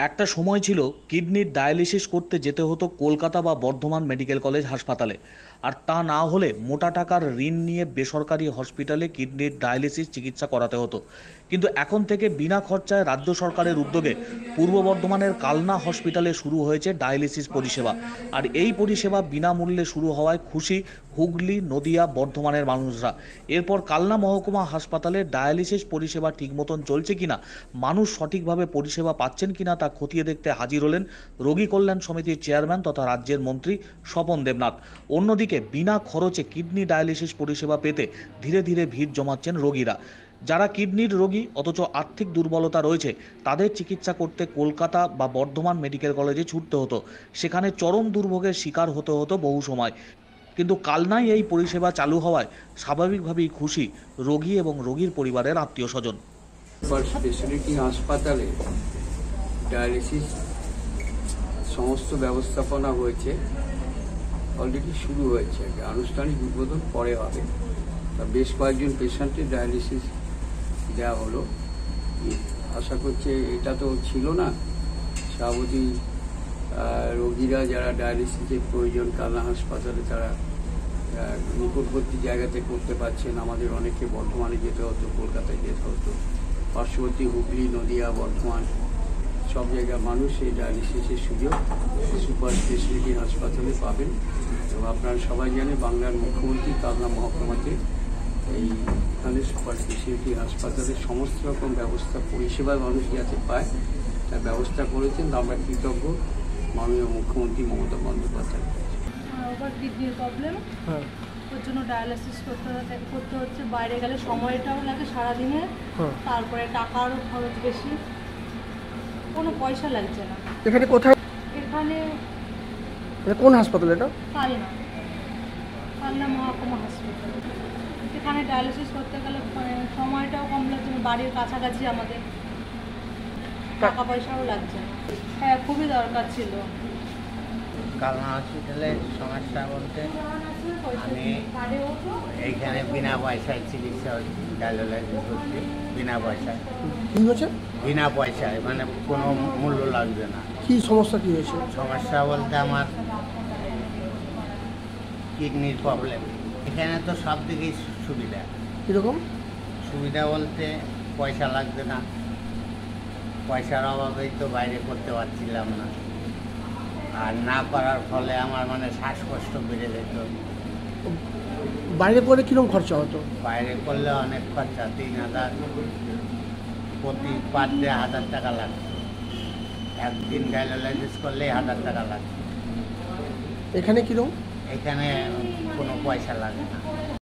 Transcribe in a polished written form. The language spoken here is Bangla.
একটা সময় ছিল কিডনির ডায়ালিসিস করতে যেতে হতো কলকাতা বা বর্ধমান মেডিকেল কলেজ হাসপাতালে। আর তা না হলে মোটা টাকার ঋণ নিয়ে বেসরকারি হসপিটালে কিডনির ডায়ালিসিস চিকিৎসা করাতে হতো। কিন্তু এখন থেকে বিনা খরচায় রাজ্য সরকারের উদ্যোগে পূর্ব বর্ধমানের কালনা হসপিটালে শুরু হয়েছে ডায়ালিসিস পরিষেবা। আর এই পরিষেবা বিনামূল্যে শুরু হওয়ায় খুশি হুগলি, নদিয়া, বর্ধমানের মানুষরা। এরপর কালনা মহকুমা হাসপাতালে ডায়ালিসিস পরিষেবা ঠিক মতন চলছে কিনা, মানুষ সঠিকভাবে পরিষেবা পাচ্ছেন কিনা তা খতিয়ে দেখতে হাজির হলেন রোগী কল্যাণ সমিতির চেয়ারম্যান তথা রাজ্যের মন্ত্রী স্বপন দেবনাথ। অন্যদিকে বিনা খরচে কিডনি ডায়ালিসিস পরিষেবা পেতে ধীরে ধীরে ভিড় জমাচ্ছেন রোগীরা। যারা কিডনির রোগী অথচ আর্থিক দুর্বলতা রয়েছে, তাদের চিকিৎসা করতে কলকাতা বা বর্ধমান মেডিকেল কলেজে ছুটতে হতো। সেখানে চরম দুর্ভোগের শিকার হতে হতো বহু সময়। কিন্তু কালনায় এই পরিষেবা চালু হওয়ায় স্বাভাবিকভাবেই খুশি রোগী এবং রোগীর পরিবারের আত্মীয় স্বজন। সুপার স্পেশালিটি হাসপাতালে ডায়ালিসিস সমস্ত ব্যবস্থাপনা হয়েছে, অলরেডি শুরু হয়েছে। আনুষ্ঠানিক উদ্বোধন পরে হবে। তা বেশ কয়েকজন পেশেন্টের ডায়ালিসিস দেওয়া হলো। আশা করছে এটা তো ছিল না, স্বাভাবিক রোগীরা যারা ডায়ালিসিসের প্রয়োজন কালনা হাসপাতালে তারা নিকটবর্তী জায়গাতে করতে পারছেন। আমাদের অনেকে বর্ধমানে যেতে হতো, কলকাতায় যেতে হতো, পার্শ্ববর্তী হুগলি, নদিয়া, বর্ধমান সব জায়গার মানুষ এই ডায়ালিসিসের সুযোগ সুপার স্পেশালিটি হাসপাতালে পাবেন। এবং আপনারা সবাই জানেন বাংলার মুখ্যমন্ত্রী কালনা মহকুমাতে এইখানে সুপার স্পেশালিটি হাসপাতালের সমস্ত রকম ব্যবস্থা পরিষেবা মানুষ যাতে পায় তার ব্যবস্থা করেছেন। আমরা কৃতজ্ঞ মাননীয় মুখ্যমন্ত্রী মমতা বন্দ্যোপাধ্যায়। ওভার কিডনির প্রবলেম, ওর জন্য ডায়ালিসিস করতে হচ্ছে। বাইরে গেলে সময়টাও লাগে সারাদিনে, তারপরে টাকারও খরচ বেশি, কোনো পয়সা লাগছে না। এখানে কোথায়? এখানে কোন হাসপাতাল এটা? কালনা মহকুমা হাসপাতাল। এখানে ডায়ালিসিস করতে গেলে সময়টাও কম লাগছে, বাড়ির কাছাকাছি আমাদের, টাকা পয়সাও লাগছে না। হ্যাঁ, খুবই দরকার ছিল। কালনা হসপিটালের সমস্যা বলতে আমি এইখানে বিনা পয়সায় চিকিৎসা হচ্ছে, ডায়ালিসিস হচ্ছে বিনা পয়সায়। কি হয়েছে? বিনা পয়সায়, মানে কোনো মূল্য লাগবে না। কি সমস্যা, কি হয়েছে? সমস্যা বলতে আমার কিডনির প্রবলেম। এখানে তো সব দিকেই সুবিধা। কীরকম সুবিধা বলতে পয়সা লাগবে না, পয়সার অভাবেই তো বাইরে করতে পারছিলাম না। আর না করার ফলে আমার মানে শ্বাসকষ্ট বেড়ে যেত। বাইরে করে কীরকম খরচা হতো? বাইরে করলে অনেক খরচা, 3,000 প্রতি পার ডে 1,000 টাকা লাগতো। একদিন ডায়ালিসিস করলে 1,000 টাকা লাগতো। এখানে কীরকম? এখানে কোনো পয়সা লাগে না।